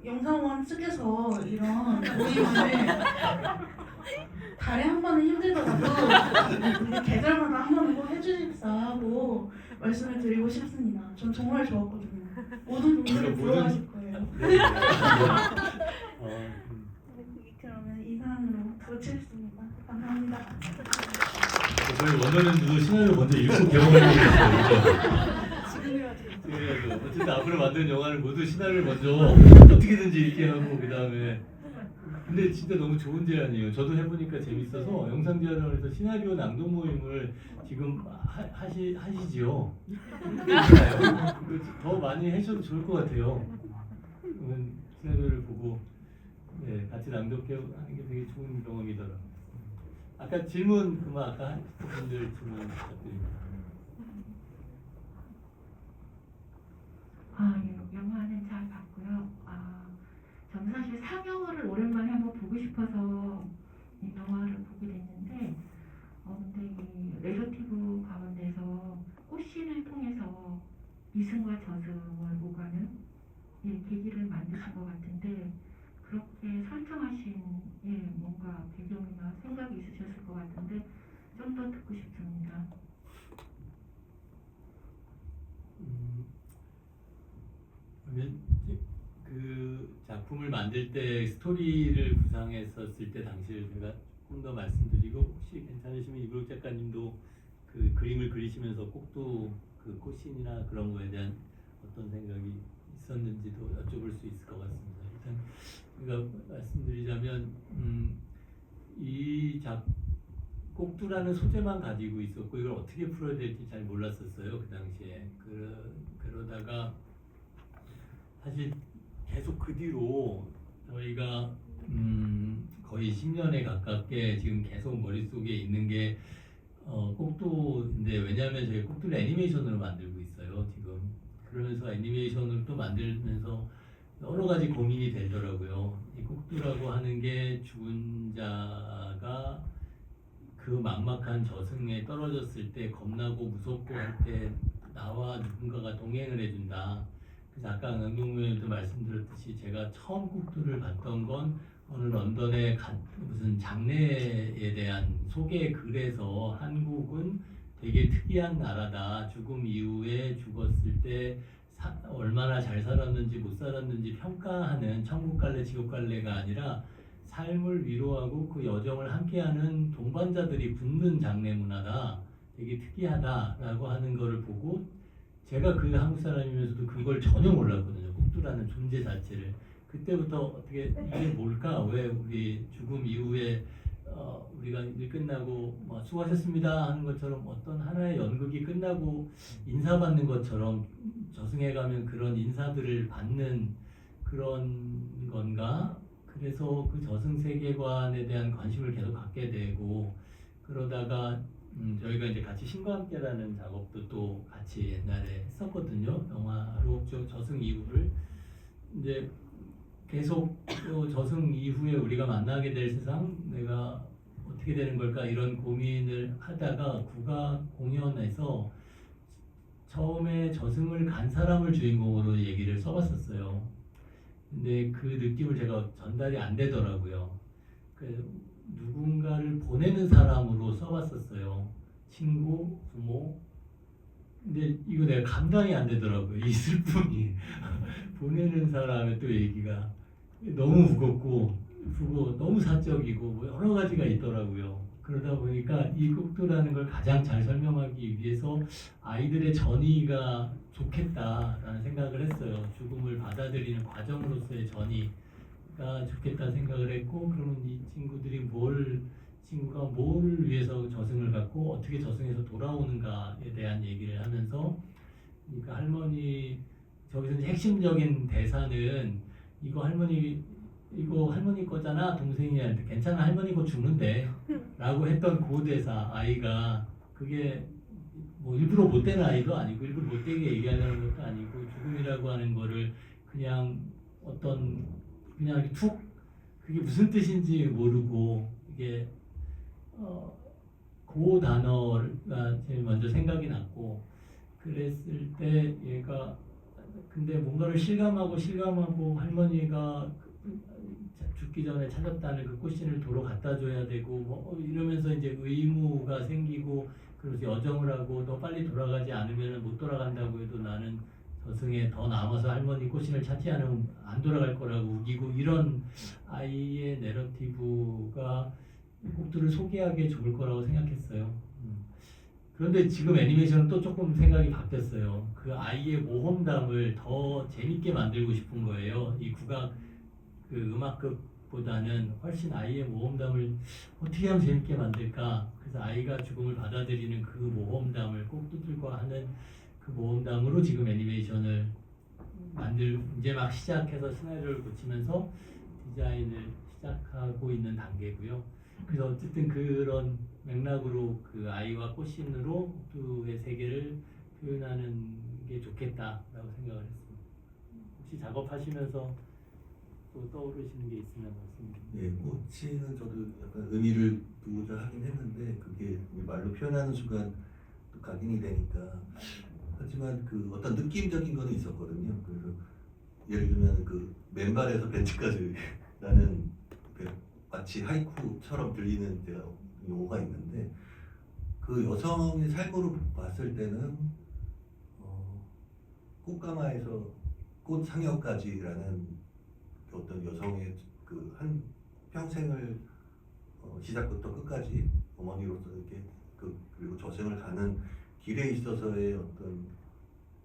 영상원 측에서 이런 모임을 달에 한 번은 힘들더라도 계절마다 한 번은 꼭 해주십사 하고 말씀을 드리고 싶습니다. 전 정말 좋았거든요. 모든 분들이 부러워하실 거예요. 그러면 이상으로 마치겠습니다. 감사합니다. 저희 원어민들도 시나리오 먼저 읽고 개봉하려고 했어요. 그래가지고 어쨌든 앞으로 만든 영화를 모두 시나리오를 먼저 어떻게든지 읽게 하고 그 다음에 근데 진짜 너무 좋은 제안이에요. 저도 해보니까 재밌어서 영상 제안을 해서 시나리오 낭독 모임을 지금 하시지요. 더 많이 하셔도 좋을 것 같아요. 시나리오를 보고 네, 같이 낭독하는 게 되게 좋은 경험이더라고요. 아까 질문 그만 아까 하신 분들 질문 부탁드립니다. 영화는 잘 봤고요. 저는 사실 상영을 오랜만에 한번 보고 싶어서 이 영화를 보게 됐는데, 근데 이 내러티브 가운데서 꽃신을 통해서 이승과 저승을 오가는 계기를 만드신 것 같은데, 그렇게 설정하신 뭔가 배경이나 생각이 있으셨을 것 같은데 좀 더 듣고 싶습니다. 그러면 그 작품을 만들 때 스토리를 구상했었을 때 당시를 제가 조금 더 말씀드리고 혹시 괜찮으시면 이브록 작가님도 그 그림을 그리시면서 꼭도 그 꽃신이나 그런 거에 대한 어떤 생각이 있었는지도 여쭤볼 수 있을 것 같습니다. 일단 제가 말씀드리자면 이 꼭두라는 소재만 가지고 있었고 이걸 어떻게 풀어야 될지 잘 몰랐었어요 그 당시에. 그러다가 사실 계속 그 뒤로 저희가 거의 10년에 가깝게 지금 계속 머릿속에 있는 게 꼭두인데 왜냐하면 저희 꼭두를 애니메이션으로 만들고 있어요 지금. 그러면서 애니메이션을 또 만들면서 여러 가지 고민이 되더라고요. 이 꼭두라고 하는 게 죽은 자가 그 막막한 저승에 떨어졌을 때 겁나고 무섭고 할 때 나와 누군가가 동행을 해준다. 그래서 아까 강동무님도 말씀드렸듯이 제가 처음 꼭두를 봤던 건 어느 런던의 무슨 장례에 대한 소개 글에서 한국은 되게 특이한 나라다. 죽음 이후에 죽었을 때 얼마나 잘 살았는지 못 살았는지 평가하는 천국 갈래 지옥 갈래가 아니라 삶을 위로하고 그 여정을 함께하는 동반자들이 붙는 장례 문화다. 되게 특이하다라고 하는 거를 보고 제가 그 한국 사람이면서도 그걸 전혀 몰랐거든요. 꼭두라는 존재 자체를. 그때부터 어떻게 이게 뭘까? 왜 우리 죽음 이후에 우리가 일 끝나고 수고하셨습니다 하는 것처럼 어떤 하나의 연극이 끝나고 인사받는 것처럼 저승에 가면 그런 인사들을 받는 그런 건가? 그래서 그 저승 세계관에 대한 관심을 계속 갖게 되고 그러다가 저희가 이제 같이 신과 함께라는 작업도 또 같이 옛날에 했었거든요. 영화로 저승 이후를 이제 계속 또 저승 이후에 우리가 만나게 될 세상 내가 어떻게 되는 걸까 이런 고민을 하다가 국악 공연에서 처음에 저승을 간 사람을 주인공으로 얘기를 써봤었어요. 근데 그 느낌을 제가 전달이 안 되더라고요. 누군가를 보내는 사람으로 써봤었어요. 친구, 부모. 근데 이거 내가 감당이 안 되더라고요. 이 슬픔이. 보내는 사람의 또 얘기가 너무 무겁고 너무 사적이고 여러 가지가 있더라고요. 그러다 보니까 이 꼭두라는 걸 가장 잘 설명하기 위해서 아이들의 전이가 좋겠다라는 생각을 했어요. 죽음을 받아들이는 과정으로서의 전이가 좋겠다 생각을 했고 그러면 이 친구가 뭘 위해서 저승을 갔고 어떻게 저승에서 돌아오는가에 대한 얘기를 하면서 그러니까 할머니 저기서 이제 핵심적인 대사는 이거 할머니 거잖아 동생이한테 괜찮아 할머니 거 죽는데 라고 했던 그 대사 아이가 그게 뭐 일부러 못된 아이도 아니고 일부러 못되게 얘기하려는 것도 아니고 죽음이라고 하는 거를 그냥 어떤 그냥 이렇게 툭 그게 무슨 뜻인지 모르고 이게 그 단어가 제일 먼저 생각이 났고 그랬을 때 얘가 근데 뭔가를 실감하고 할머니가 죽기 전에 찾았다는 그 꽃신을 도로 갖다 줘야 되고 뭐 이러면서 이제 의무가 생기고 그래서 여정을 하고 너 빨리 돌아가지 않으면 못 돌아간다고 해도 나는 저승에 더 남아서 할머니 꽃신을 찾지 않으면 안 돌아갈 거라고 우기고 이런 아이의 내러티브가 곡들을 소개하기에 좋을 거라고 생각했어요. 그런데 지금 애니메이션은 또 조금 생각이 바뀌었어요. 그 아이의 모험담을 더 재밌게 만들고 싶은 거예요. 이 국악 그 음악극보다는 훨씬 아이의 모험담을 어떻게 하면 재밌게 만들까? 그래서 아이가 죽음을 받아들이는 그 모험담을 꼭두들과 하는 그 모험담으로 지금 애니메이션을 이제 막 시작해서 시나리오를 고치면서 디자인을 시작하고 있는 단계고요. 그래서 어쨌든 그런 맥락으로 그 아이와 꽃신으로 곡두의 세계를 표현하는 게 좋겠다라고 생각을 했습니다. 혹시 작업하시면서 또 떠오르시는 게 있으면 말씀해 주세요. 예, 꽃이는 저도 약간 의미를 두고자 하긴 했는데 그게 말로 표현하는 순간 또 각인이 되니까 하지만 그 어떤 느낌적인 거는 있었거든요. 그래서 예를 들면 그 맨발에서 벤치까지 라는 그 마치 하이쿠처럼 들리는 제가 용어가 있는데 그 여성의 삶으로 봤을 때는 꽃가마에서 꽃 상여까지라는 어떤 여성의 그 한 평생을 시작부터 끝까지 어머니로서 이렇게 그리고 저승을 가는 길에 있어서의 어떤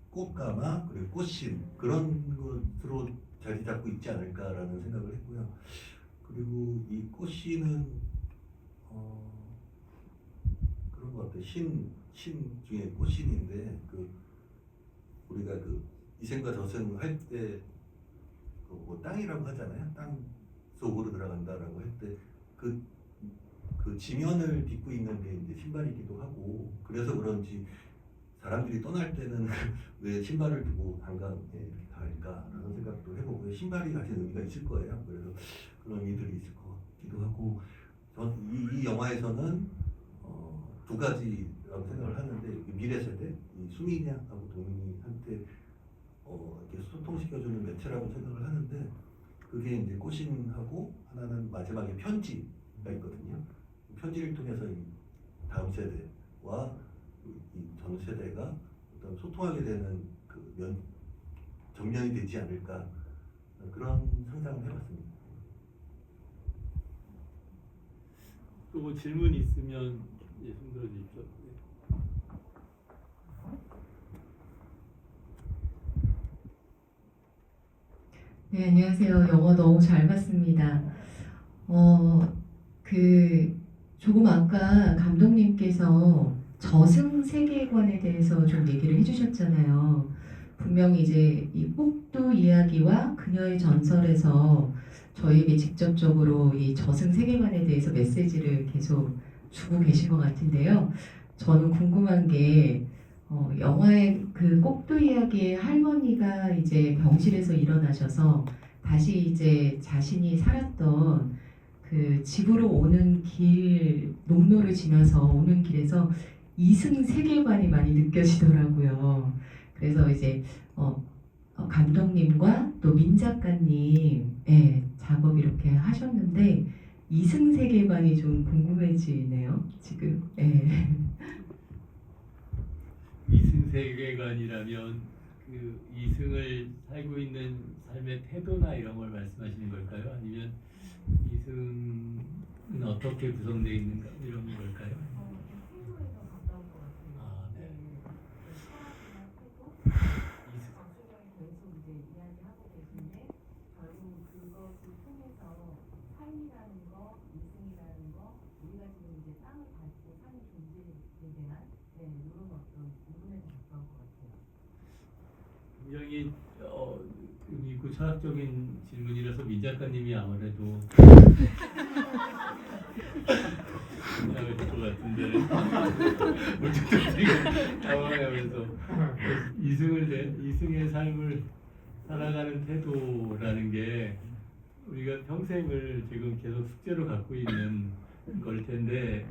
꽃가마 그리고 꽃신 그런 것으로 자리 잡고 있지 않을까라는 생각을 했고요. 그리고 이 꽃신은 그런 것 같아요. 신 중에 꽃신인데 그 우리가 그 이생과 저승 할 때 뭐 땅이라고 하잖아요. 땅 속으로 들어간다라고 할 때 그 지면을 딛고 있는 게 이제 신발이기도 하고 그래서 그런지 사람들이 떠날 때는 왜 신발을 두고 한강에 이렇게 갈까라는 생각도 해보고요. 신발이 가진 의미가 있을 거예요. 그래서 그런 의미들이 있을 것 같기도 하고 이 영화에서는 두 가지라고 생각을 하는데 미래 세대, 이 수민이하고 동민이한테 이렇게 소통시켜주는 매체라고 생각을 하는데 그게 이제 꽃신하고 하나는 마지막에 편지가 있거든요. 편지를 통해서 이 다음 세대와 이 전 세대가 어떤 소통하게 되는 그 정면이 되지 않을까 그런 상상을 해봤습니다. 또 질문 있으면 손 들어 주십시오. 네, 안녕하세요. 영화 너무 잘 봤습니다. 조금 아까 감독님께서 저승 세계관에 대해서 좀 얘기를 해주셨잖아요. 분명히 이제 이 꼭두 이야기와 그녀의 전설에서 저희에게 직접적으로 이 저승 세계관에 대해서 메시지를 계속 주고 계신 것 같은데요. 저는 궁금한 게 영화의 그 꼭두 이야기의 할머니가 이제 병실에서 일어나셔서 다시 이제 자신이 살았던 그 집으로 오는 길 농로를 지나서 오는 길에서 이승 세계관이 많이 느껴지더라고요. 그래서 이제 감독님과 또 민 작가님 작업 이렇게 하셨는데 이승 세계관이 좀 궁금해지네요. 지금. 이승 세계관이라면 그 이승을 살고 있는 삶의 태도나 이런 걸 말씀하시는 걸까요? 아니면 이승은 어떻게 구성되어 있는가 이런 걸까요? 아, 네. 굉장히 의미 있고 철학적인 질문이라서 민 작가님이 아무래도 생각을 할 것 같은데 물뚝뚝 당황하면서 이승의 삶을 살아가는 태도라는 게 우리가 평생을 지금 계속 숙제로 갖고 있는 걸 텐데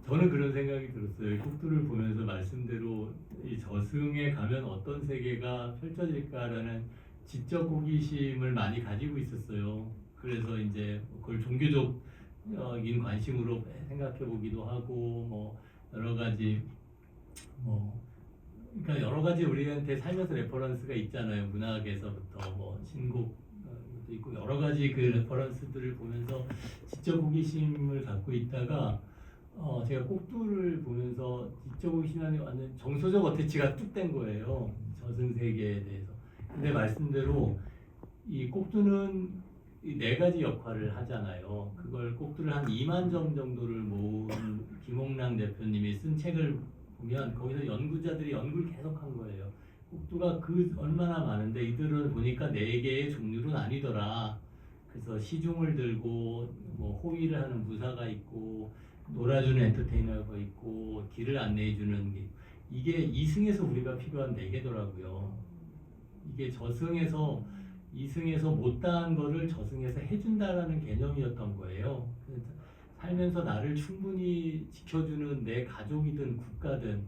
저는 그런 생각이 들었어요. 국두를 보면서 말씀대로 이 저승에 가면 어떤 세계가 펼쳐질까라는 지적 호기심을 많이 가지고 있었어요. 그래서 이제 그걸 종교적인 관심으로 생각해 보기도 하고 뭐 여러 가지 그러니까 여러 가지 우리한테 살면서 레퍼런스가 있잖아요. 문학에서부터 뭐 신곡 도 있고 여러 가지 그 레퍼런스들을 보면서 지적 호기심을 갖고 있다가 제가 꼭두를 보면서 지적 호기심이 완전 정서적 어태치가 뚝 된 거예요. 저승 세계에 대해서. 근데 말씀대로 이 꼭두는 이 네 가지 역할을 하잖아요. 그걸 꼭두를 한 2만 점 정도를 모은 김홍랑 대표님이 쓴 책을 보면 거기서 연구자들이 연구를 계속한 거예요. 꼭두가 그 얼마나 많은데 이들은 보니까 4개의 종류로 나뉘더라. 그래서 시중을 들고 뭐 호위를 하는 무사가 있고 놀아주는 엔터테이너가 있고 길을 안내해주는 게 이게 이승에서 우리가 필요한 4개더라고요. 이게 저승에서 이승에서 못다한 거를 저승에서 해준다라는 개념이었던 거예요. 살면서 나를 충분히 지켜주는 내 가족이든 국가든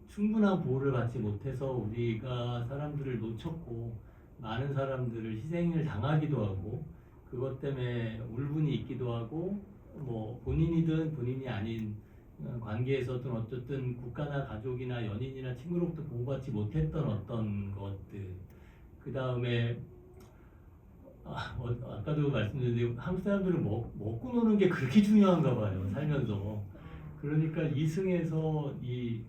충분한 보호를 받지 못해서 우리가 사람들을 놓쳤고 많은 사람들을 희생을 당하기도 하고 그것 때문에 울분이 있기도 하고 뭐 본인이든 본인이 아닌 관계에서든 어쨌든 국가나 가족이나 연인이나 친구로부터 보호받지 못했던 어떤 것들 그 다음에 아까도 말씀드렸는데 한국 사람들은 먹고 노는 게 그렇게 중요한가 봐요. 살면서. 그러니까 이승에서 이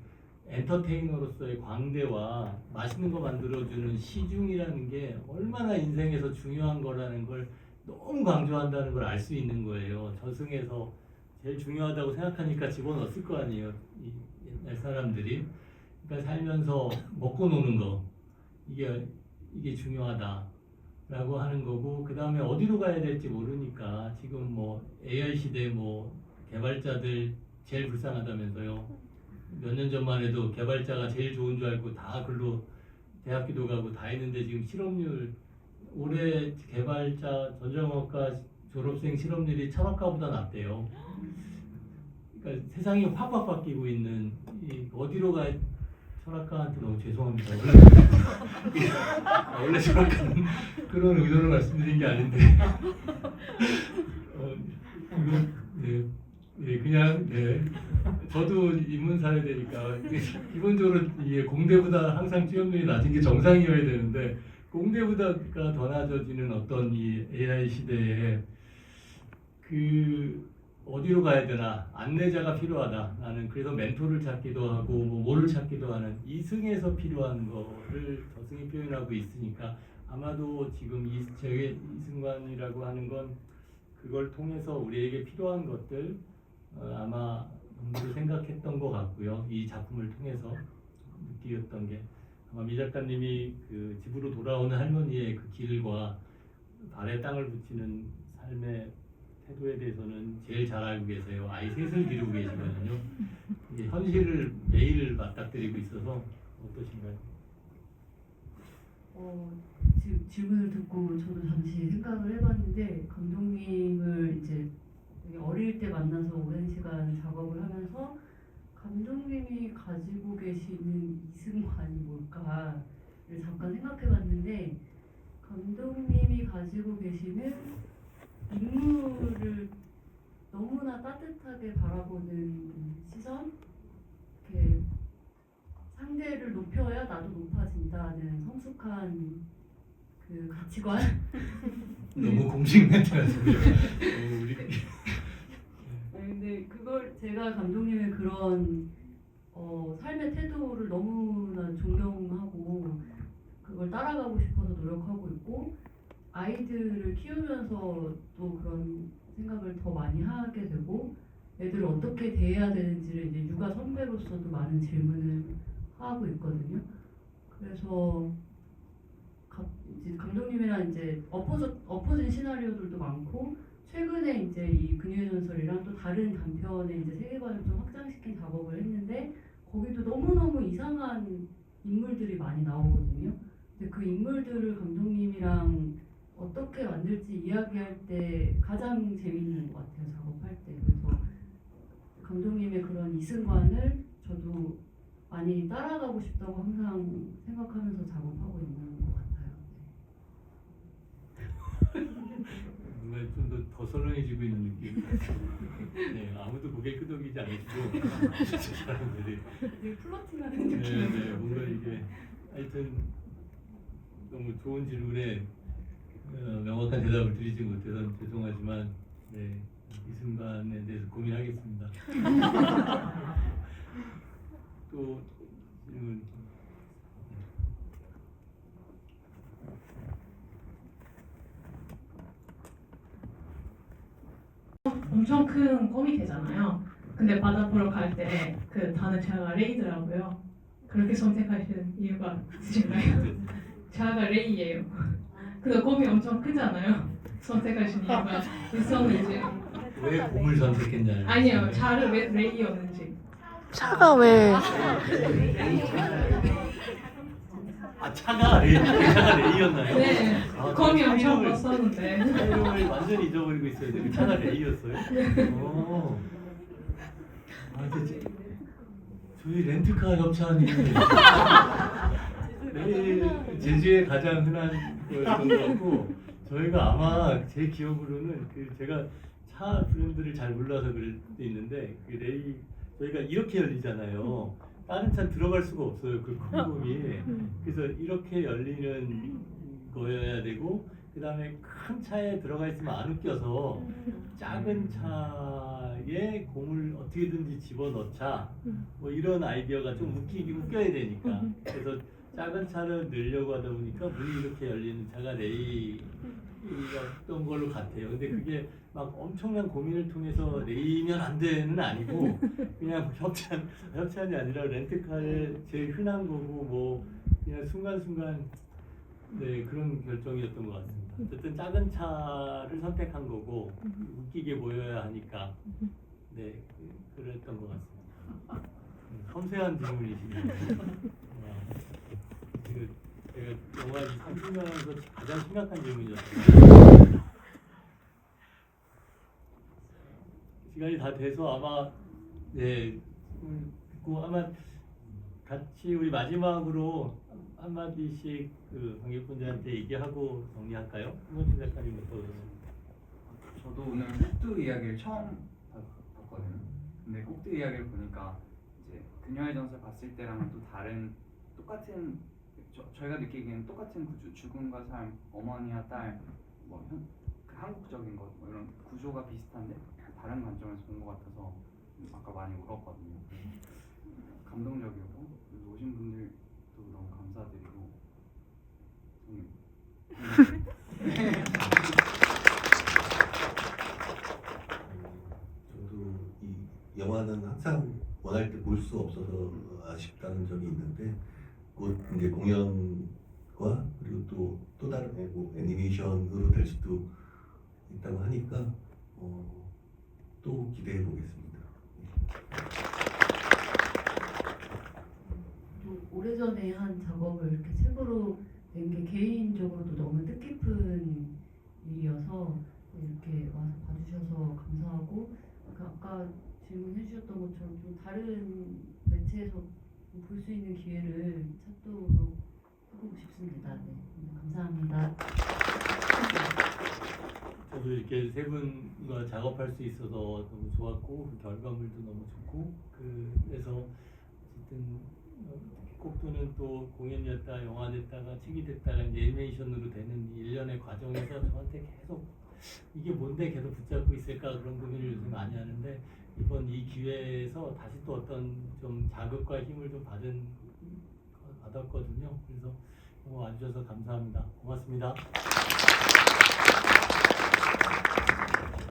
엔터테이너로서의 광대와 맛있는 거 만들어주는 시중이라는 게 얼마나 인생에서 중요한 거라는 걸 너무 강조한다는 걸 알 수 있는 거예요. 저승에서 제일 중요하다고 생각하니까 집어넣었을 거 아니에요. 이 옛날 사람들이. 그러니까 살면서 먹고 노는 거 이게 중요하다라고 하는 거고 그 다음에 어디로 가야 될지 모르니까 지금 뭐 AI 시대 뭐 개발자들 제일 불쌍하다면서요. 몇 년 전만 해도 개발자가 제일 좋은 줄 알고 다 글로 대학교도 가고 다 했는데 지금 실업률 올해 개발자 전자공학과 졸업생 실업률이 철학과보다 낮대요. 그러니까 세상이 확확 바뀌고 있는 어디로 가야 철학과한테 너무 죄송합니다. 원래 철학과는 그런 의도로 말씀드린 게 아닌데 그냥 저도 인문사회되니까 기본적으로 이게 공대보다 항상 취업률이 낮은 게 정상이어야 되는데 공대보다가 더 낮아지는 어떤 이 AI 시대에 그 어디로 가야 되나 안내자가 필요하다. 나는 그래서 멘토를 찾기도 하고 뭐를 찾기도 하는 이승에서 필요한 거를 저승이 표현하고 있으니까 아마도 지금 이승관이라고 하는 건 그걸 통해서 우리에게 필요한 것들 아마 공부를 생각했던 것 같고요. 이 작품을 통해서 느끼었던 게 아마 미 작가님이 그 집으로 돌아오는 할머니의 그 길과 발에 땅을 붙이는 삶의 태도에 대해서는 제일 잘 알고 계세요. 아이 셋을 기르고 계시거든요. 이게 현실을 매일 맞닥뜨리고 있어서 어떠신가요? 질문을 듣고 저도 잠시 생각을 해봤는데 감독님을 이제 되게 어릴 때 만나서 오랜 시간 작업을 하면서 감독님이 가지고 계시는 이승관이 뭘까를 잠깐 생각해봤는데 감독님이 가지고 계시는 인물을 너무나 따뜻하게 바라보는 시선, 이렇게 상대를 높여야 나도 높아진다는 성숙한 그 가치관. 너무 공식 멘트 같은데요. 우리 근데 그걸 제가 감독님의 그런 삶의 태도를 너무나 존경하고 그걸 따라가고 싶어서 노력하고 있고 아이들을 키우면서 또 그런 생각을 더 많이 하게 되고 애들을 어떻게 대해야 되는지를 이제 육아 선배로서도 많은 질문을 하고 있거든요. 그래서 이제 감독님이랑 이제 엎어진 시나리오들도 많고 최근에 이제 이 그녀의 전설이랑 또 다른 단편의 이제 세계관을 좀 확장시킨 작업을 했는데 거기도 너무너무 이상한 인물들이 많이 나오거든요. 근데 그 인물들을 감독님이랑 어떻게 만들지 이야기할 때 가장 재밌는 것 같아요. 작업할 때. 그래서 감독님의 그런 이승관을 저도 많이 따라가고 싶다고 항상 생각하면서 작업하고 있는 것 같아요. 뭔가 좀 더 설렁해지고 있는 느낌. 네, 아무도 고개 끄덕이지 않으시고 사람들이. 되게 플러팅하는 네, 느낌. 네, 뭔가 이게 하여튼 너무 좋은 질문에 명확한 대답을 드리지 못해서 죄송하지만 네, 이 순간에 대해서 고민하겠습니다. 또 질문. 엄청 큰 껌이 되잖아요. 근데 바다 보러 갈 때 그 단어 자가 레이더라고요. 그렇게 선택하신 이유가 있으신가요? 자가 레이예요. 근데 껌이 엄청 크잖아요. 선택하신 이유가 있었는지. 왜 곰을 선택했냐요? 아니요, 자를 왜 레이였는지. 차가 왜 아 차가 레이였나요? 네, 아, 껌이 차 엄청 이름을- 컸었는데. 차 이름을 완전히 잊어버리고 있어요. 그 차가 레이였어요? 오. 아, 진짜 저희 렌트카 협찬이 제주의 가장 흔한 거였던 것 같고 저희가 아마 제 기억으로는 그 제가 차 브랜드를 잘 몰라서 그럴 수도 있는데 그 레이 저희가 이렇게 열리잖아요. 다른 차 들어갈 수가 없어요. 그 콩돔이. 그래서 이렇게 열리는 거여야 되고 그 다음에 큰 차에 들어가 있으면 안 웃겨서 작은 차에 공을 어떻게든지 집어넣자 뭐 이런 아이디어가 좀 웃겨야 되니까 그래서 작은 차를 넣으려고 하다 보니까 문이 이렇게 열리는 차가 레이였던 걸로 같아요. 근데 그게 막 엄청난 고민을 통해서 레이면 안 돼는 아니고 그냥 협찬이 아니라 렌트카에 제일 흔한 거고 뭐 그냥 순간순간 네 그런 결정이었던 것 같습니다. 어쨌든 작은 차를 선택한 거고 웃기게 보여야 하니까 네 그랬던 것 같습니다. 섬세한 질문이시네요. 제가 영화 30년에서 가장 심각한 질문이었습니다. 시간이 다 돼서 아마 네 듣고 아마 같이 우리 마지막으로 한마디씩 그 관객분들한테 얘기하고 정리할까요? 홍원춘 작가님부터. 저도 오늘 꼭두 이야기를 처음 봤거든요. 근데 꼭두 이야기를 보니까 이제 그녀의 전설 봤을 때랑은 또 다른 똑같은 저희가 느끼기에는 똑같은 구조, 죽음과 삶, 어머니와 딸, 뭐 그 한국적인 것 뭐 이런 구조가 비슷한데 다른 관점에서 본 것 같아서 아까 많이 울었거든요. 감동적이고 그래서 오신 분들도 너무 감사드리고 저도 이 영화는 항상 원할 때 볼 수 없어서 아쉽다는 점이 있는데 곧 이제 공연과 그리고 또 다른 뭐 애니메이션으로 될 수도 있다고 하니까 또 기대해 보겠습니다. 오래전에 한 작업을 이렇게 책으로 낸 게 개인적으로도 너무 뜻깊은 일이어서 이렇게 와서 봐주셔서 감사하고 아까 질문해 주셨던 것처럼 좀 다른 매체에서 볼 수 있는 기회를 찾도록 해보고 싶습니다. 네, 감사합니다. 저도 이렇게 세 분과 작업할 수 있어서 너무 좋았고 그 결과물도 너무 좋고 그래서 어쨌든 꼭두는 또 공연이었다 영화 됐다가 책이 됐다가 이제 애니메이션으로 되는 일련의 과정에서 저한테 계속 이게 뭔데 계속 붙잡고 있을까 그런 고민을 요즘 많이 하는데 이번 이 기회에서 다시 또 어떤 좀 자극과 힘을 좀 받았거든요. 그래서 와주셔서 감사합니다. 고맙습니다.